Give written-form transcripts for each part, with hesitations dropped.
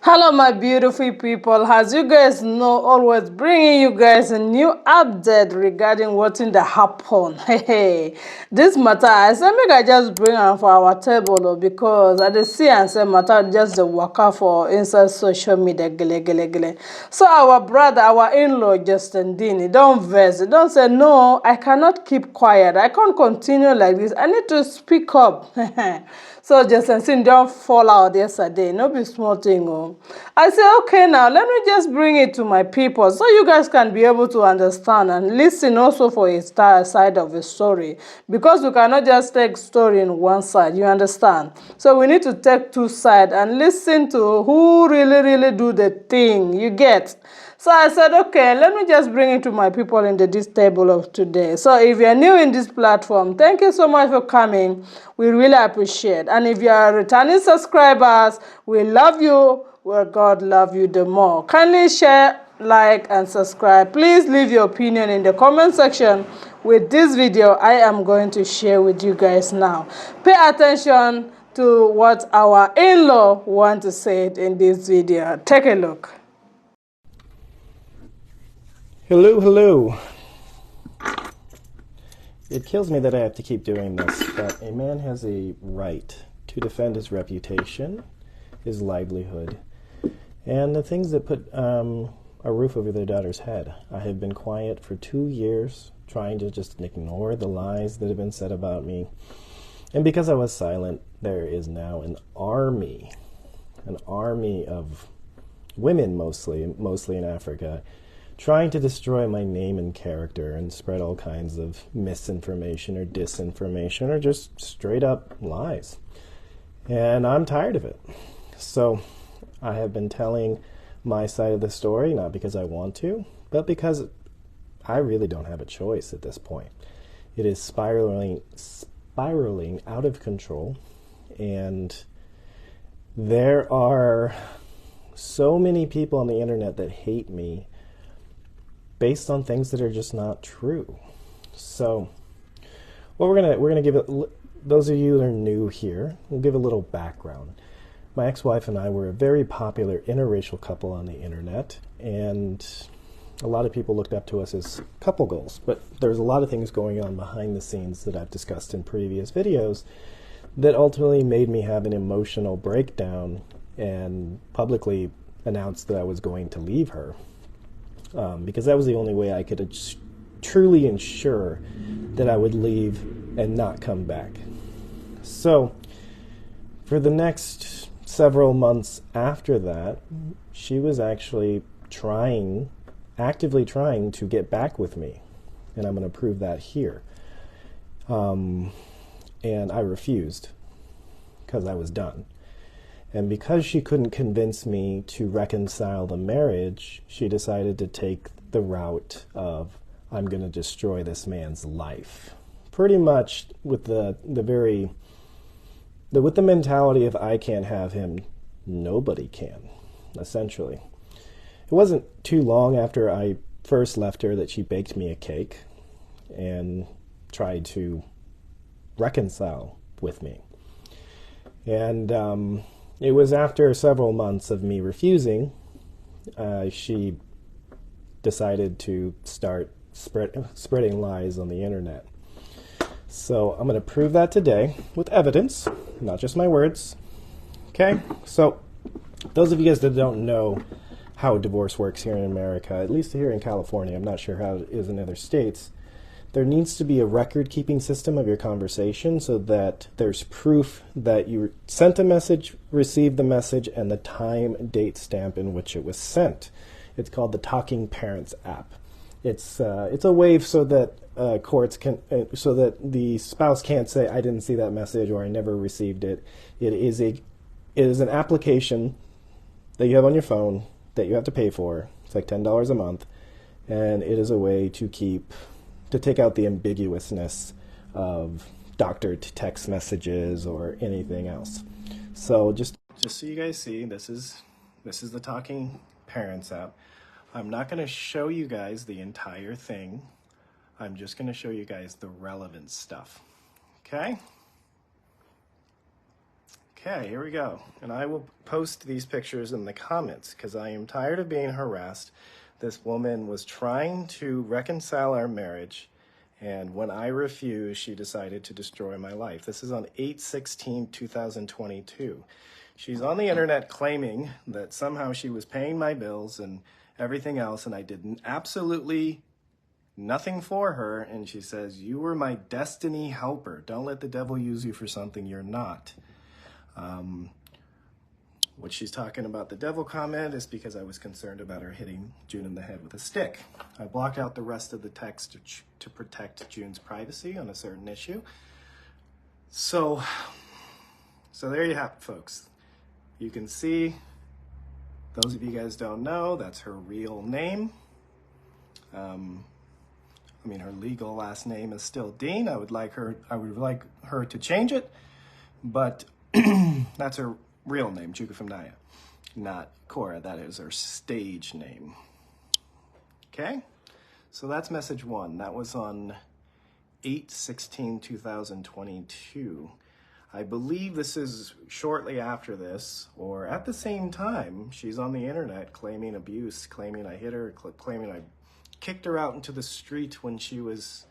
Hello, my beautiful people. As you guys know, always bringing you guys a new update regarding what's in the happen. Hey, this matter, I said, make I just bring am for our table because I dey see and say matter just the waka for inside social media, gele, gele, gele. So our brother, our in-law, Justin Dean, he don't vex. He don't say, no, I cannot keep quiet. I can't continue like this. I need to speak up. So Justin Dean don't fall out yesterday. No be small thing, oh. I say, okay, now let me just bring it to my people so you guys can be able to understand and listen also for a side of a story, because we cannot just take story in one side, you understand? So we need to take two sides and listen to who really do the thing, you get? So I said, okay, let me just bring it to my people in this table of today. So if you're new in this platform, thank you so much for coming. We really appreciate. And if you are returning subscribers, we love you where God love you the more. Kindly share, like, and subscribe. Please leave your opinion in the comment section with this video I am going to share with you guys now. Pay attention to what our in-law want to say in this video. Take a look. Hello. It kills me that I have to keep doing this, but a man has a right to defend his reputation, his livelihood, and the things that put a roof over their daughter's head. I have been quiet for 2 years, trying to just ignore the lies that have been said about me. And because I was silent, there is now an army of women, mostly in Africa, trying to destroy my name and character and spread all kinds of misinformation or disinformation or just straight up lies. And I'm tired of it. So I have been telling my side of the story, not because I want to, but because I really don't have a choice at this point. It is spiraling out of control, and there are so many people on the internet that hate me based on things that are just not true. So, well, we're gonna give it. Those of you that are new here, we'll give a little background. My ex-wife and I were a very popular interracial couple on the internet, and a lot of people looked up to us as couple goals. But there's a lot of things going on behind the scenes that I've discussed in previous videos that ultimately made me have an emotional breakdown and publicly announced that I was going to leave her. Because that was the only way I could truly ensure that I would leave and not come back. So, for the next several months after that, she was actually actively trying to get back with me. And I'm going to prove that here. And I refused because I was done. And because she couldn't convince me to reconcile the marriage, she decided to take the route of, I'm going to destroy this man's life. Pretty much with the mentality of, I can't have him, nobody can, essentially. It wasn't too long after I first left her that she baked me a cake and tried to reconcile with me. And it was after several months of me refusing, she decided to start spreading lies on the internet. So I'm going to prove that today with evidence, not just my words. Okay? So those of you guys that don't know how divorce works here in America, at least here in California, I'm not sure how it is in other states, there needs to be a record-keeping system of your conversation so that there's proof that you sent a message, received the message, and the time, date stamp in which it was sent. It's called the Talking Parents app. It's a way so that courts can, so that the spouse can't say, I didn't see that message or I never received it. It is an application that you have on your phone that you have to pay for. It's like $10 a month, and it is a way to take out the ambiguousness of doctored text messages or anything else. So just so you guys see, this is the Talking Parents app. I'm not going to show you guys the entire thing. I'm just going to show you guys the relevant stuff. Okay? Okay, here we go. And I will post these pictures in the comments because I am tired of being harassed. This woman was trying to reconcile our marriage, and when I refused, she decided to destroy my life. This is on 8/16/2022. She's on the internet claiming that somehow she was paying my bills and everything else, and I did absolutely nothing for her. And she says, "You were my destiny helper. Don't let the devil use you for something you're not." What she's talking about, the devil comment, is because I was concerned about her hitting June in the head with a stick. I blocked out the rest of the text to protect June's privacy on a certain issue. So there you have it, folks. You can see, those of you guys don't know, that's her real name. I mean, her legal last name is still Dean. I would like her to change it, but that's her real name, Jukafemnaya, not Korra. That is her stage name. Okay, so that's message one. That was on 8/16/2022. I believe this is shortly after this, or at the same time. She's on the internet claiming abuse, claiming I hit her, claiming I kicked her out into the street when she was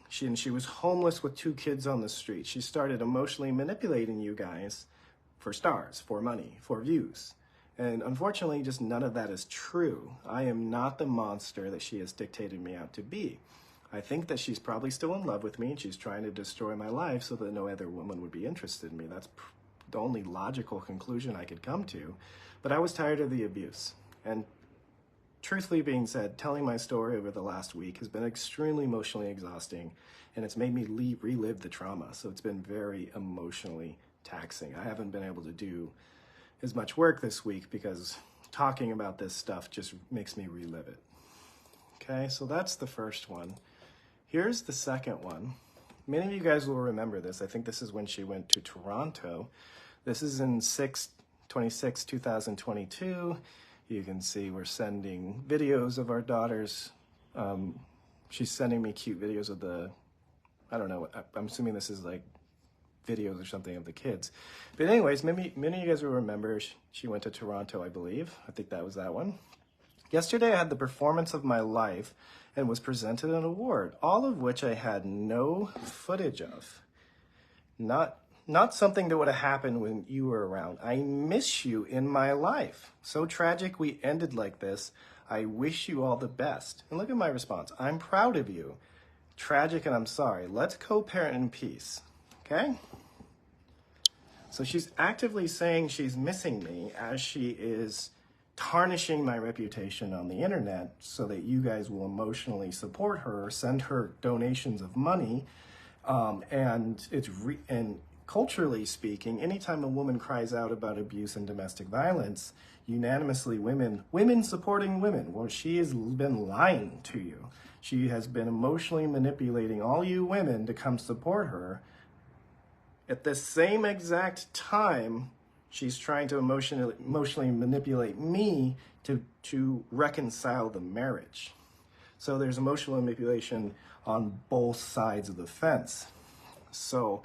she was homeless with 2 kids on the street. She started emotionally manipulating you guys for stars, for money, for views. And unfortunately, just none of that is true. I am not the monster that she has dictated me out to be. I think that she's probably still in love with me, and she's trying to destroy my life so that no other woman would be interested in me. That's the only logical conclusion I could come to. But I was tired of the abuse. And truthfully being said, telling my story over the last week has been extremely emotionally exhausting, and it's made me relive the trauma. So it's been very emotionally taxing. I haven't been able to do as much work this week because talking about this stuff just makes me relive it. Okay, so that's the first one. Here's the second one. Many of you guys will remember this. I think this is when she went to Toronto. This is in 6/26/2022. You can see we're sending videos of our daughters. She's sending me cute videos of I don't know, I'm assuming this is like videos or something of the kids. But anyways, many of you guys will remember she went to Toronto, I believe. I think that was that one. Yesterday I had the performance of my life and was presented an award, all of which I had no footage of. Not something that would have happened when you were around. I miss you in my life. So tragic we ended like this. I wish you all the best. And look at my response. I'm proud of you. Tragic and I'm sorry. Let's co-parent in peace. Okay? So she's actively saying she's missing me as she is tarnishing my reputation on the internet so that you guys will emotionally support her, send her donations of money, and culturally speaking, anytime a woman cries out about abuse and domestic violence, unanimously women supporting women. Well, she has been lying to you. She has been emotionally manipulating all you women to come support her. At the same exact time, she's trying to emotionally manipulate me to reconcile the marriage. So there's emotional manipulation on both sides of the fence. So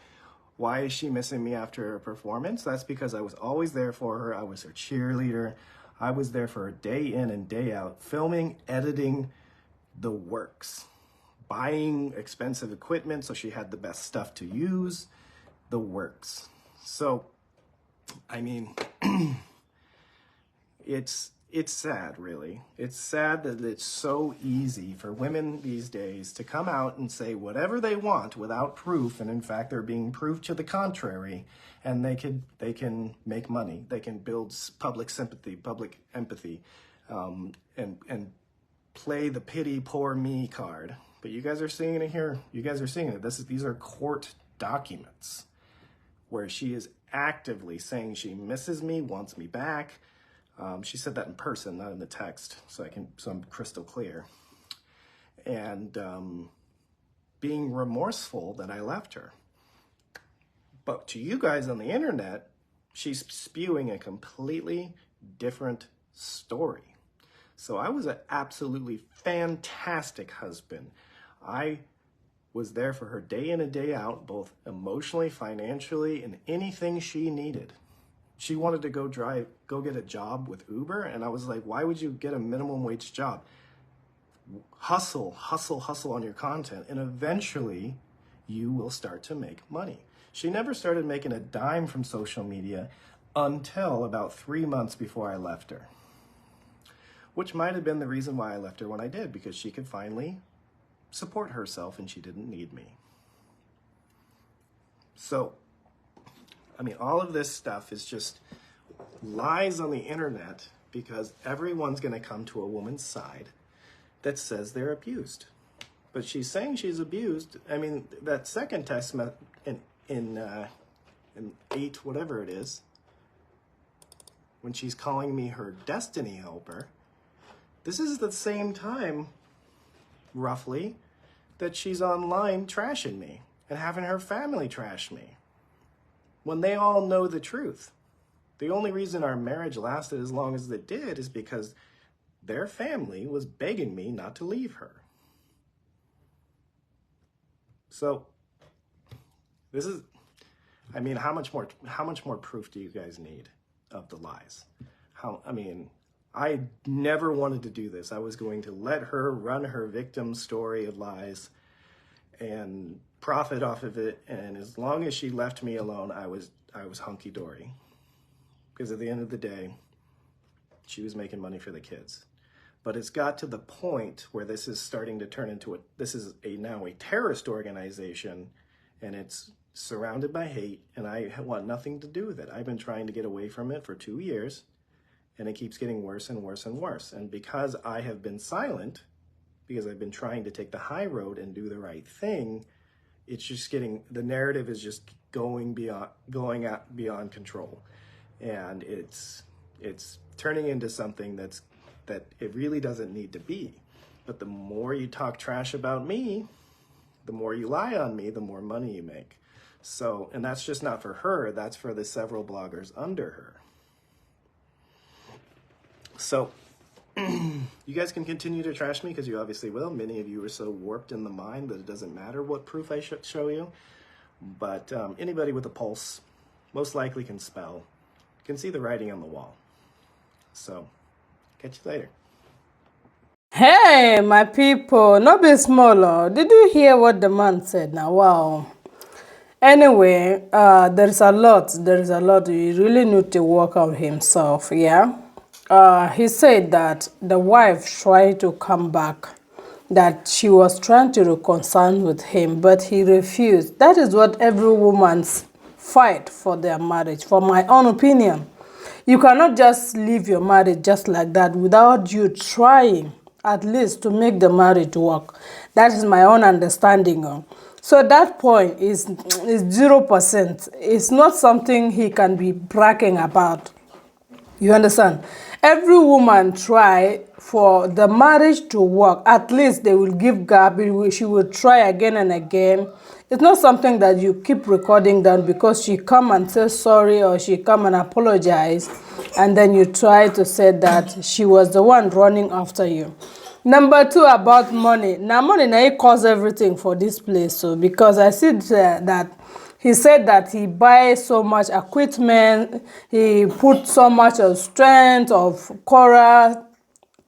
why is she missing me after her performance? That's because I was always there for her. I was her cheerleader. I was there for her day in and day out, filming, editing, the works, buying expensive equipment so she had the best stuff to use, the works. So, I mean, it's sad, really. It's sad that it's so easy for women these days to come out and say whatever they want without proof, and in fact, they're being proved to the contrary, and they can make money. They can build public sympathy, public empathy, and play the pity poor me card. But you guys are seeing it here. You guys are seeing it. These are court documents where she is actively saying she misses me, wants me back. She said that in person, not in the text, so I'm crystal clear. And being remorseful that I left her. But to you guys on the internet, she's spewing a completely different story. So I was an absolutely fantastic husband. I was there for her day in and day out, both emotionally, financially, and anything she needed. She wanted to go get a job with Uber, and I was like, why would you get a minimum wage job? Hustle, hustle, hustle on your content, and eventually you will start to make money. She never started making a dime from social media until about 3 months before I left her, which might have been the reason why I left her when I did, because she could finally support herself and she didn't need me. So, I mean, all of this stuff is just lies on the internet, because everyone's going to come to a woman's side that says they're abused. But she's saying she's abused. I mean, that second text in 8, whatever it is, when she's calling me her destiny helper, this is the same time, roughly, that she's online trashing me and having her family trash me, when they all know the truth. The only reason our marriage lasted as long as it did is because their family was begging me not to leave her. So this is, I mean, how much more proof do you guys need of the lies? I never wanted to do this. I was going to let her run her victim story of lies and profit off of it. And as long as she left me alone, I was hunky-dory. Because at the end of the day, she was making money for the kids. But it's got to the point where this is starting to turn into now a terrorist organization, and it's surrounded by hate, and I want nothing to do with it. I've been trying to get away from it for 2 years, and it keeps getting worse and worse and worse. And because I have been silent, because I've been trying to take the high road and do the right thing, it's just the narrative is just going beyond control. And it's turning into something that it really doesn't need to be. But the more you talk trash about me, the more you lie on me, the more money you make. So, and that's just not for her, that's for the several bloggers under her. So, you guys can continue to trash me, because you obviously will. Many of you are so warped in the mind that it doesn't matter what proof I show you. But anybody with a pulse most likely can spell, can see the writing on the wall. So, catch you later. Hey, my people, no be small. Oh. Did you hear what the man said now? Wow. Anyway, there's a lot. He really need to work on himself, yeah? He said that the wife tried to come back, that she was trying to reconcile with him, but he refused. That is what every woman's fight for their marriage, for my own opinion. You cannot just leave your marriage just like that without you trying at least to make the marriage work. That is my own understanding. So that point is 0%. It's not something he can be bragging about. You understand? Every woman try for the marriage to work. At least they will give gap. She will try again and again. It's not something that you keep recording down because she come and say sorry or she come and apologize, and then you try to say that she was the one running after you. Number 2, about money. Now money now cause everything for this place. So because I see that he said that he buys so much equipment, he put so much of strength of Korra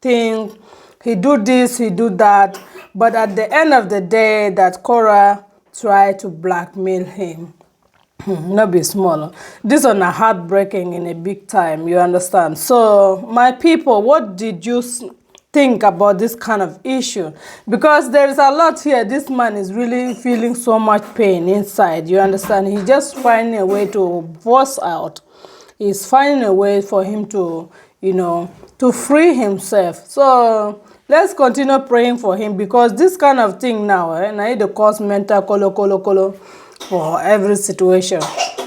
thing, he do this, he do that, but at the end of the day, that Korra tried to blackmail him. Not be small. This one are heartbreaking in a big time, you understand? So, my people, what did you think about this kind of issue? Because there is a lot here. This man is really feeling so much pain inside, you understand? He just finding a way to voice out. He's finding a way for him to, to free himself. So let's continue praying for him, because this kind of thing now, I need to cause mental kolo for every situation.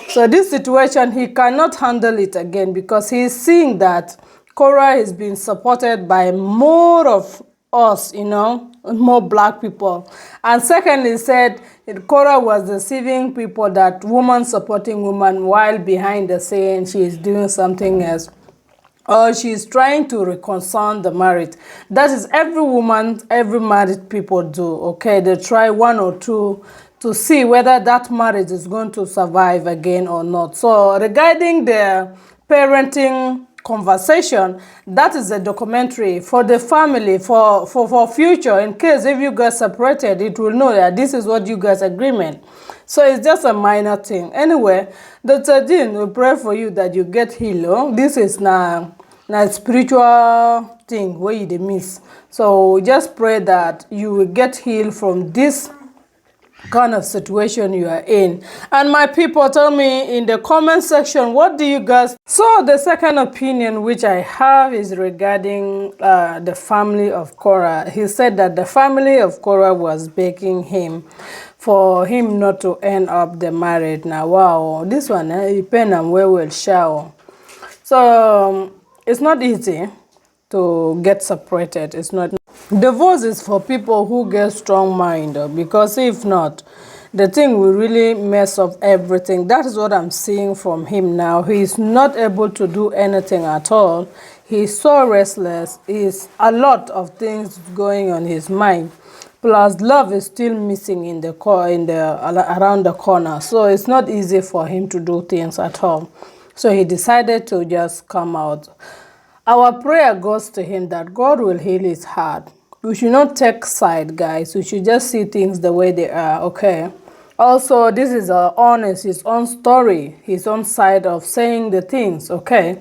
So this situation, he cannot handle it again, because he's seeing that Korra is being supported by more of us, more black people. And secondly, he said Korra was deceiving people, that woman supporting woman, while behind the scene she is doing something else. or she's trying to reconcile the marriage. That is every woman, every married people do, okay? They try one or two to see whether that marriage is going to survive again or not. So regarding the parenting conversation, that is a documentary for the family, for future, in case if you guys separated, it will know that this is what you guys agreement. So it's just a minor thing. Anyway, Dr. Dean, we pray for you that you get healed. Oh? This is now spiritual thing where you dey miss. So just pray that you will get healed from this kind of situation you are in. And my people, tell me in the comment section, what do you guys. So the second opinion which I have is regarding the family of Korra. He said that the family of Korra was begging him for him not to end up the marriage. Now wow, this one pen and well shower. So it's not easy to get separated. It's not. Divorce is for people who get strong mind, because if not, the thing will really mess up everything. That is what I'm seeing from him now. He's not able to do anything at all. He's so restless. He's a lot of things going on his mind. Plus, love is still missing in the around the corner. So it's not easy for him to do things at all. So he decided to just come out. Our prayer goes to him that God will heal his heart. We should not take side, guys. We should just see things the way they are, okay? Also, this is honest, his own story, his own side of saying the things, okay?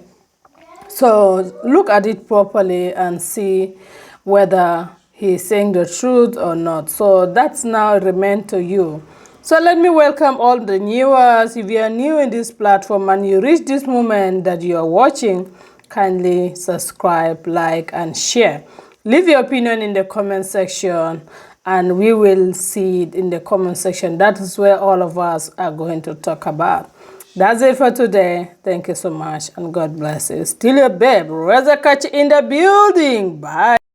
So look at it properly and see whether he's saying the truth or not. So that's now remain to you. So let me welcome all the viewers. If you are new in this platform and you reach this moment that you are watching, kindly subscribe, like, and share. Leave your opinion in the comment section and we will see it in the comment section. That is where all of us are going to talk about. That's it for today. Thank you so much and God bless you. Still your babe, Reza Kachi in the building. Bye.